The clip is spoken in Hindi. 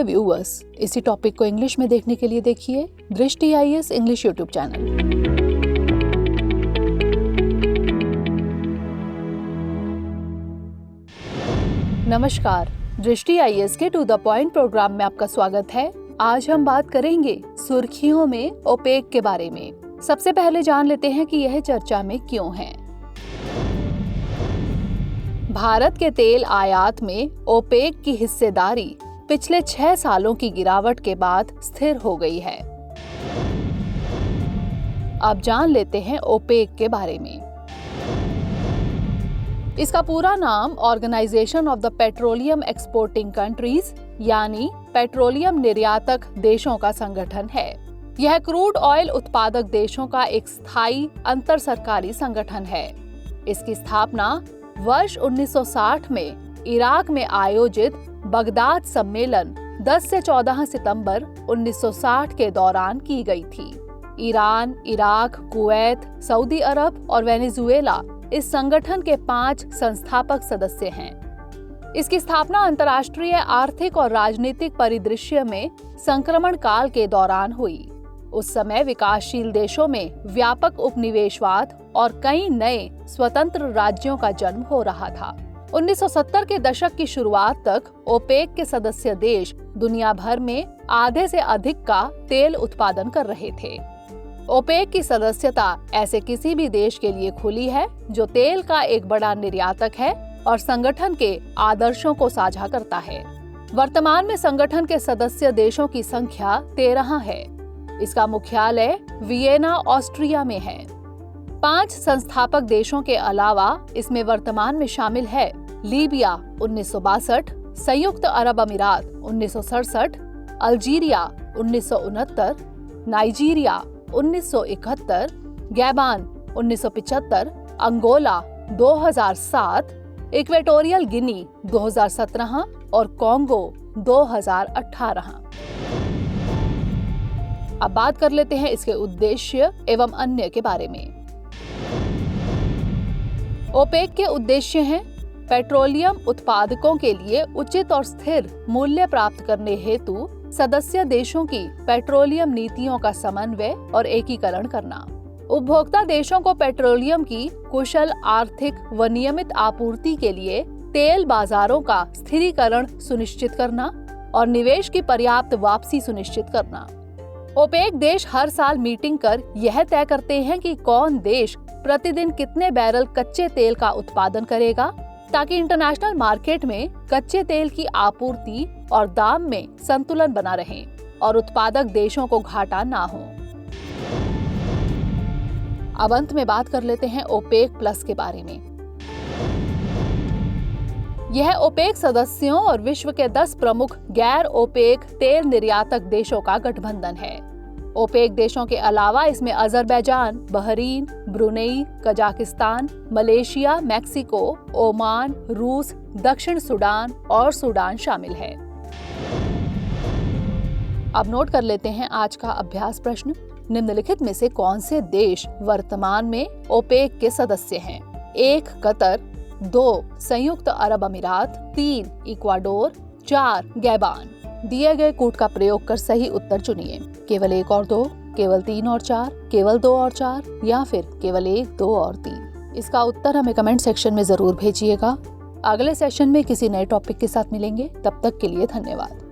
व्यूअर्स, इसी टॉपिक को इंग्लिश में देखने के लिए देखिए दृष्टि IAS इंग्लिश यूट्यूब चैनल। नमस्कार, दृष्टि IAS के टू द पॉइंट प्रोग्राम में आपका स्वागत है। आज हम बात करेंगे सुर्खियों में ओपेक के बारे में। सबसे पहले जान लेते हैं कि यह चर्चा में क्यों है। भारत के तेल आयात में ओपेक की हिस्सेदारी पिछले 6 सालों की गिरावट के बाद स्थिर हो गई है। अब जान लेते हैं ओपेक के बारे में। इसका पूरा नाम organisation of the petroleum exporting countries यानी पेट्रोलियम निर्यातक देशों का संगठन है। यह क्रूड ऑयल उत्पादक देशों का एक स्थायी अंतर सरकारी संगठन है। इसकी स्थापना वर्ष 1960 में इराक में आयोजित बगदाद सम्मेलन 10 से 14 सितंबर 1960 के दौरान की गई थी। ईरान, इराक, कुवैत, सऊदी अरब और वेनेजुएला इस संगठन के 5 संस्थापक सदस्य हैं। इसकी स्थापना अंतर्राष्ट्रीय आर्थिक और राजनीतिक परिदृश्य में संक्रमण काल के दौरान हुई। उस समय विकासशील देशों में व्यापक उपनिवेशवाद और कई नए स्वतंत्र राज्यों का जन्म हो रहा था। 1970 के दशक की शुरुआत तक ओपेक के सदस्य देश दुनिया भर में आधे से अधिक का तेल उत्पादन कर रहे थे। ओपेक की सदस्यता ऐसे किसी भी देश के लिए खुली है जो तेल का एक बड़ा निर्यातक है और संगठन के आदर्शों को साझा करता है। वर्तमान में संगठन के सदस्य देशों की संख्या 13 है। इसका मुख्यालय वियना, ऑस्ट्रिया में है। 5 संस्थापक देशों के अलावा इसमें वर्तमान में शामिल है लीबिया 1962, संयुक्त अरब अमीरात 1967, Algeria 1969, Nigeria 1971, Gabon 1975, Angola 2007, Equatorial Guinea 2017 और कॉन्गो 2018। अब बात कर लेते हैं इसके उद्देश्य एवं अन्य के बारे में। ओपेक के उद्देश्य हैं पेट्रोलियम उत्पादकों के लिए उचित और स्थिर मूल्य प्राप्त करने हेतु सदस्य देशों की पेट्रोलियम नीतियों का समन्वय और एकीकरण करना, उपभोक्ता देशों को पेट्रोलियम की कुशल आर्थिक व नियमित आपूर्ति के लिए तेल बाजारों का स्थिरीकरण सुनिश्चित करना और निवेश की पर्याप्त वापसी सुनिश्चित करना। ओपेक देश हर साल मीटिंग कर यह तय करते हैं कि कौन देश प्रतिदिन कितने बैरल कच्चे तेल का उत्पादन करेगा ताकि इंटरनेशनल मार्केट में कच्चे तेल की आपूर्ति और दाम में संतुलन बना रहे और उत्पादक देशों को घाटा ना हो। अब अंत में बात कर लेते हैं ओपेक प्लस के बारे में। यह ओपेक सदस्यों और विश्व के 10 प्रमुख गैर ओपेक तेल निर्यातक देशों का गठबंधन है। ओपेक देशों के अलावा इसमें Azerbaijan, Bahrain, Brunei, Kazakhstan, Malaysia, Mexico, Oman, रूस, दक्षिण सूडान और सूडान शामिल है। अब नोट कर लेते हैं आज का अभ्यास प्रश्न। निम्नलिखित में से कौन से देश वर्तमान में ओपेक के सदस्य हैं? 1 कतर, 2 संयुक्त अरब अमीरात, 3 इक्वाडोर, 4 गैबान। दिए गए कूट का प्रयोग कर सही उत्तर चुनिए। केवल 1 और 2, केवल 3 और 4, केवल 2 और 4 या फिर केवल 1, 2 और 3। इसका उत्तर हमें कमेंट सेक्शन में जरूर भेजिएगा। अगले सेशन में किसी नए टॉपिक के साथ मिलेंगे। तब तक के लिए धन्यवाद।